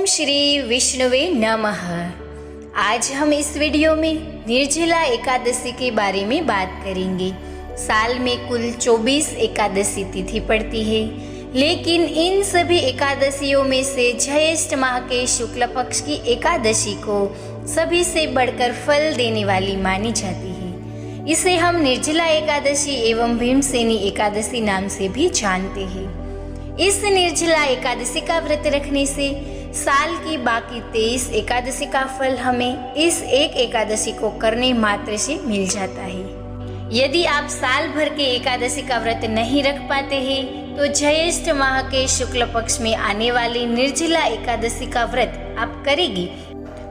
ओम श्री विष्णुवे नमः। आज हम इस वीडियो में निर्जला एकादशी के बारे में बात करेंगे। साल में कुल 24 एकादशी तिथि पड़ती है, लेकिन इन सभी एकादशियों में से ज्येष्ठ माह के शुक्ल पक्ष की एकादशी को सभी से बढ़कर फल देने वाली मानी जाती है। इसे हम निर्जला एकादशी एवं भीमसेनी एकादशी नाम से भी जानते हैं। इस निर्जला एकादशी का व्रत रखने से साल की बाकी 23 एकादशी का फल हमें इस एक एकादशी को करने मात्र से मिल जाता है। यदि आप साल भर के एकादशी का व्रत नहीं रख पाते हैं तो ज्येष्ठ माह के शुक्ल पक्ष में आने वाली निर्जला एकादशी का व्रत आप करेगी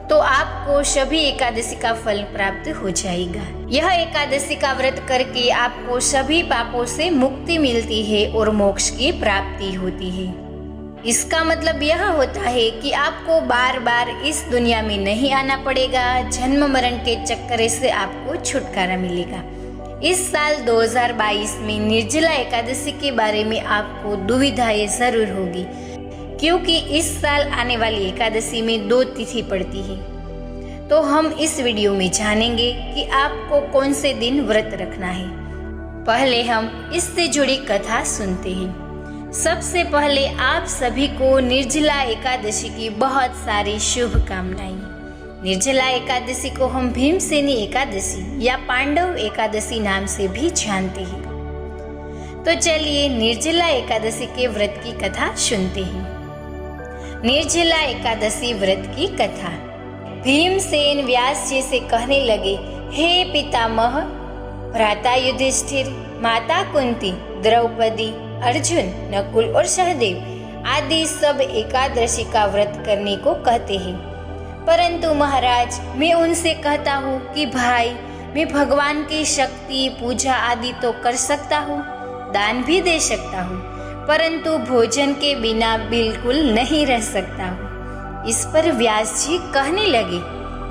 तो आपको सभी एकादशी का फल प्राप्त हो जाएगा। यह एकादशी का व्रत करके आपको सभी पापों से मुक्ति मिलती है और मोक्ष की प्राप्ति होती है। इसका मतलब यह होता है कि आपको बार बार इस दुनिया में नहीं आना पड़ेगा। जन्म मरण के चक्कर से आपको छुटकारा मिलेगा। इस साल 2022 में निर्जला एकादशी के बारे में आपको दुविधाएं जरूर होगी, क्योंकि इस साल आने वाली एकादशी में 2 तिथि पड़ती है। तो हम इस वीडियो में जानेंगे कि आपको कौन से दिन व्रत रखना है। पहले हम इससे जुड़ी कथा सुनते हैं। सबसे पहले आप सभी को निर्जला एकादशी की बहुत सारी शुभकामनाएं। निर्जला एकादशी को हम भीमसेनी एकादशी या पांडव एकादशी नाम से भी जानते हैं। तो चलिए निर्जला एकादशी के व्रत की कथा सुनते हैं। निर्जला एकादशी व्रत की कथा। भीमसेन व्यास जी से कहने लगे, हे पितामह, भ्राता युधिष्ठिर, माता कुंती, द्रौपदी, अर्जुन, नकुल और सहदेव आदि सब एकादशी का व्रत करने को कहते हैं, परंतु महाराज मैं उनसे कहता हूँ कि भाई मैं भगवान की शक्ति पूजा आदि तो कर सकता हूँ, दान भी दे सकता हूँ, परंतु भोजन के बिना बिल्कुल नहीं रह सकता हूँ। इस पर व्यास जी कहने लगे,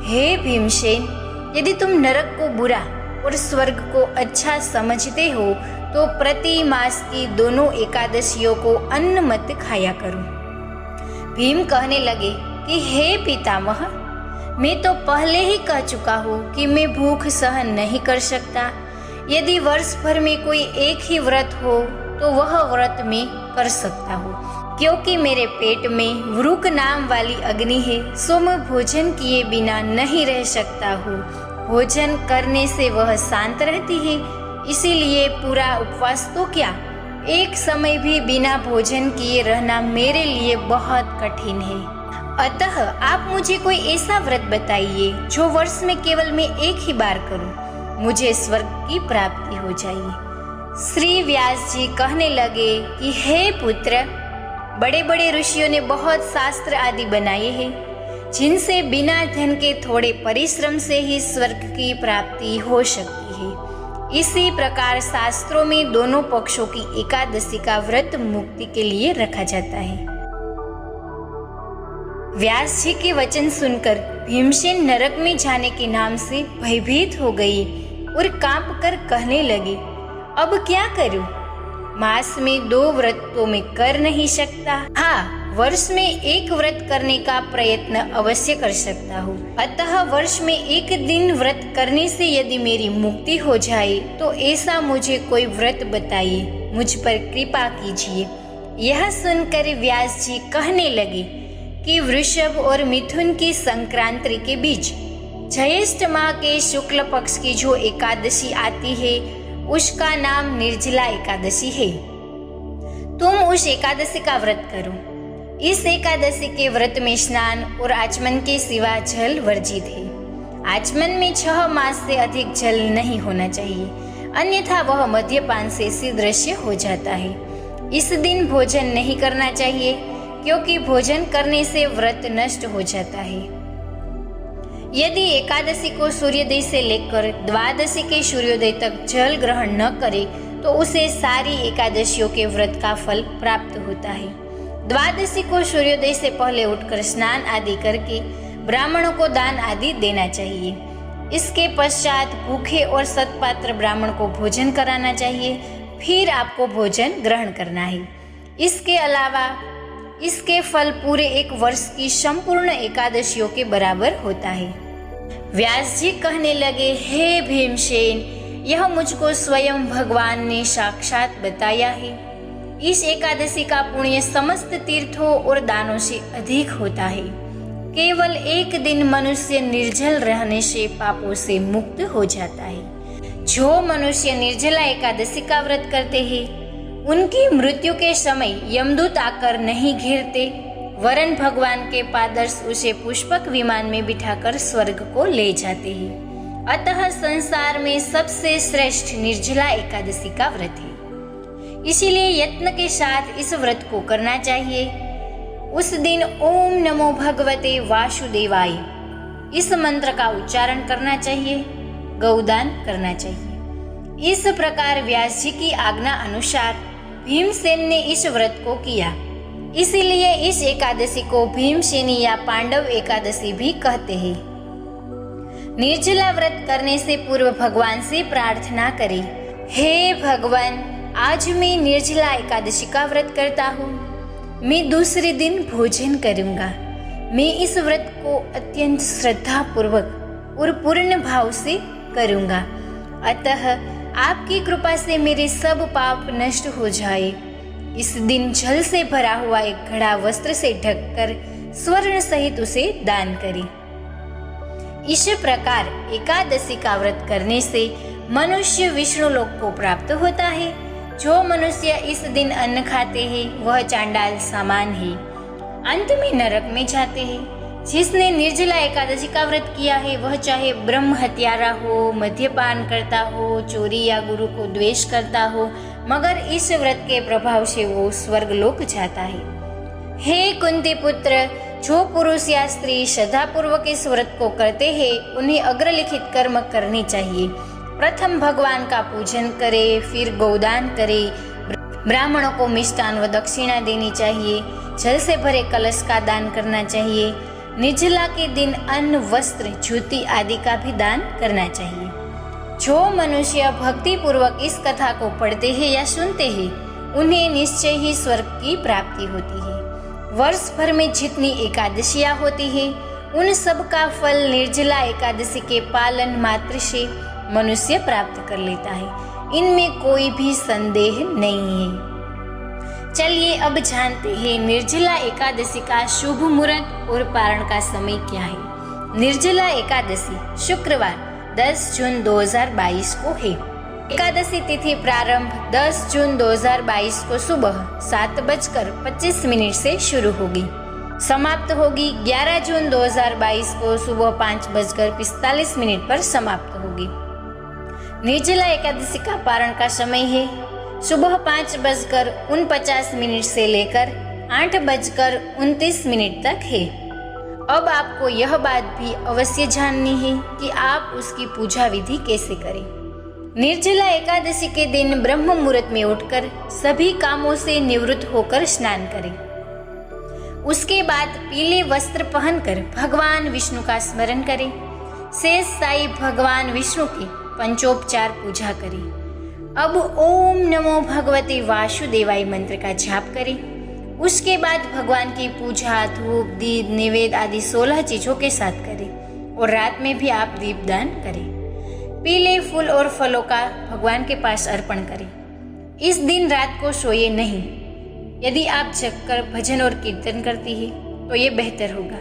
हे भीमसेन, यदि तुम नरक को बुरा और स्वर्ग को अच्छा समझते हो तो प्रति मास की दोनों एकादशियों को अन्न मत खाया करो। भीम कहने लगे कि हे पितामह, मैं तो पहले ही कह चुका हूँ कि मैं भूख सहन नहीं कर सकता। यदि वर्ष भर में कोई एक ही व्रत हो तो वह व्रत मैं कर सकता हूँ, क्योंकि मेरे पेट में वृक नाम वाली अग्नि है, सो मैं भोजन किए बिना नहीं रह सकता हूँ। भोजन करने से वह शांत रहती है, इसीलिए पूरा उपवास तो क्या, एक समय भी बिना भोजन किए रहना मेरे लिए बहुत कठिन है। अतः आप मुझे कोई ऐसा व्रत बताइए जो वर्ष में केवल मैं एक ही बार करूं, मुझे स्वर्ग की प्राप्ति हो जाए। श्री व्यास जी कहने लगे कि हे पुत्र, बड़े बड़े ऋषियों ने बहुत शास्त्र आदि बनाए हैं, जिनसे बिना धन के थोड़े परिश्रम से ही स्वर्ग की प्राप्ति हो सकती है। इसी प्रकार शास्त्रों में दोनों पक्षों की एकादशी का व्रत मुक्ति के लिए रखा जाता है। व्यास जी के वचन सुनकर भीमसेन नरक में जाने के नाम से भयभीत हो गई और कांप कर कहने लगी, अब क्या करूं? मास में 2 व्रत तो मैं कर नहीं सकता। हाँ, वर्ष में एक व्रत करने का प्रयत्न अवश्य कर सकता हूँ। अतः वर्ष में एक दिन व्रत करने से यदि मेरी मुक्ति हो जाए तो ऐसा मुझे कोई व्रत बताइए, मुझ पर कृपा कीजिए। यह सुनकर व्यास जी कहने लगे कि वृषभ और मिथुन की संक्रांति के बीच ज्येष्ठ माह के शुक्ल पक्ष की जो एकादशी आती है उसका नाम निर्जला एकादशी है। तुम उस एकादशी का व्रत करो। इस एकादशी के व्रत में स्नान और आचमन के सिवा जल वर्जित है। आचमन में 6 मास से अधिक जल नहीं होना चाहिए, अन्यथा वह मद्यपान से सदृश्य हो जाता है। इस दिन भोजन नहीं करना चाहिए, क्योंकि भोजन करने से व्रत नष्ट हो जाता है। यदि एकादशी को सूर्योदय से लेकर द्वादशी के सूर्योदय तक जल ग्रहण न करे तो उसे सारी एकादशियों के व्रत का फल प्राप्त होता है। द्वादशी को सूर्योदय से पहले उठकर स्नान आदि करके ब्राह्मणों को दान आदि देना चाहिए। इसके पश्चात भूखे और सत्पात्र ब्राह्मण को भोजन कराना चाहिए, फिर आपको भोजन ग्रहण करना है। इसके अलावा इसके फल पूरे एक वर्ष की संपूर्ण एकादशियों के बराबर होता है। व्यास जी कहने लगे, हे भीमसेन, यह मुझको स्वयं भगवान ने साक्षात बताया है। इस एकादशी का पुण्य समस्त तीर्थों और दानों से अधिक होता है। केवल एक दिन मनुष्य निर्जल रहने से पापों से मुक्त हो जाता है। जो मनुष्य निर्जला एकादशी का व्रत करते हैं, उनकी मृत्यु के समय यमदूत आकर नहीं घेरते, वरन भगवान के पादर्श उसे पुष्पक विमान में बिठाकर स्वर्ग को ले जाते हैं। अतः संसार में सबसे श्रेष्ठ निर्जला एकादशी का व्रत है। इसीलिए यत्न के साथ इस व्रत को करना चाहिए। उस दिन ओम नमो भगवते वासुदेवाय इस मंत्र का उच्चारण करना चाहिए, गौदान करना चाहिए। इस प्रकार व्यास जी की आज्ञा अनुसार भीमसेन ने इस व्रत को किया। इसीलिए इस एकादशी को भीमसेनी या पांडव एकादशी भी कहते हैं। निर्जला व्रत करने से पूर्व भगवान से प्रार्थना करें, हे भगवान, आज मैं निर्जला एकादशी का व्रत करता हूँ। मैं दूसरे दिन भोजन करूँगा। मैं इस व्रत को अत्यंत श्रद्धा पूर्वक और पूर्ण भाव से करूँगा। अतः आपकी कृपा से मेरे सब पाप नष्ट हो जाए। इस दिन जल से भरा हुआ एक घड़ा वस्त्र से ढककर स्वर्ण सहित उसे दान करें। इस प्रकार एकादशी का व्रत करने से मनुष्य विष्णु लोक को प्राप्त होता है। जो मनुष्य इस दिन अन्न खाते हैं, वह चांडाल समान है, अंत में नरक में जाते हैं। जिसने निर्जला एकादशी का व्रत किया है, वह चाहे ब्रह्म हत्यारा हो, मद्यपान करता हो, चोरी या गुरु को द्वेष करता हो, मगर इस व्रत के प्रभाव से वो स्वर्गलोक जाता है। हे कुंती पुत्र, जो पुरुष या स्त्री श्रद्धापूर्वक इस व्रत को करते हैं, उन्हें अग्रलिखित कर्म करने चाहिए। प्रथम भगवान का पूजन करे, फिर गौदान करे, ब्राह्मणों को मिष्टान व दक्षिणा देनी चाहिए, जल से भरे कलश का दान करना चाहिए। निर्जला के दिन अन्न, वस्त्र, जूती आदि का भी दान करना चाहिए। जो मनुष्य भक्ति पूर्वक इस कथा को पढ़ते हैं या सुनते हैं, उन्हें निश्चय ही स्वर्ग की प्राप्ति होती है। वर्ष भर में जितनी एकादशियां होती है, उन सब का फल निर्जला एकादशी के पालन मात्र से मनुष्य प्राप्त कर लेता है। इनमें कोई भी संदेह नहीं है। चलिए अब जानते हैं निर्जला एकादशी का शुभ मुहूर्त और पारण का समय क्या है। निर्जला एकादशी शुक्रवार 10 जून 2022 को है। एकादशी तिथि प्रारंभ 10 जून 2022 को सुबह 7:25 से शुरू होगी। समाप्त होगी 11 जून 2022 को सुबह 5:45 पर समाप्त होगी। निर्जला एकादशी का पारण का समय है सुबह 5:49 से लेकर 8:29 तक है। अब आपको यह बात भी अवश्य जाननी है कि आप उसकी पूजा विधि कैसे करें। निर्जला एकादशी के दिन ब्रह्म मुहूर्त में उठकर सभी कामों से निवृत्त होकर स्नान करें। उसके बाद पीले वस्त्र पहनकर भगवान विष्णु का स्मरण करें। शेष साई भगवान विष्णु की पंचोपचार पूजा करें। अब ओम नमो भगवते वासुदेवाय मंत्र का जाप करें। उसके बाद भगवान की पूजा धूप, दीप, नैवेद्य आदि 16 चीजों के साथ करें और रात में भी आप दीपदान करें। पीले फूल और फलों का भगवान के पास अर्पण करें। इस दिन रात को सोए नहीं। यदि आप जगकर भजन और कीर्तन करती है तो ये बेहतर होगा।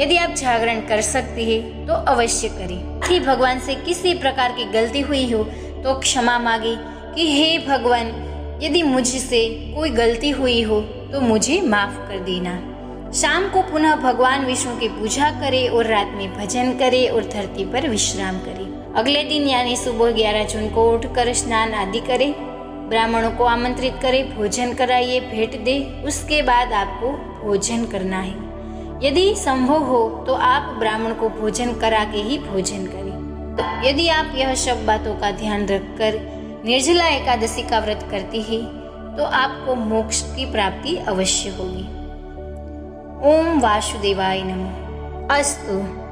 यदि आप जागरण कर सकती है तो अवश्य करें। यदि भगवान से किसी प्रकार की गलती हुई हो तो क्षमा मांगे कि हे भगवान, यदि मुझसे कोई गलती हुई हो तो मुझे माफ कर देना। शाम को पुनः भगवान विष्णु की पूजा करें और रात में भजन करें और धरती पर विश्राम करें। अगले दिन यानी सुबह 11 जून को उठकर स्नान आदि करें। ब्राह्मणों को आमंत्रित करें, भोजन कराइए, भेंट दे। उसके बाद आपको भोजन करना है। यदि संभव हो तो आप ब्राह्मण को भोजन करा के ही भोजन करें। यदि आप यह सब बातों का ध्यान रखकर निर्जला एकादशी का व्रत करती है तो आपको मोक्ष की प्राप्ति अवश्य होगी। ओम वासुदेवाय नमः। अस्तु।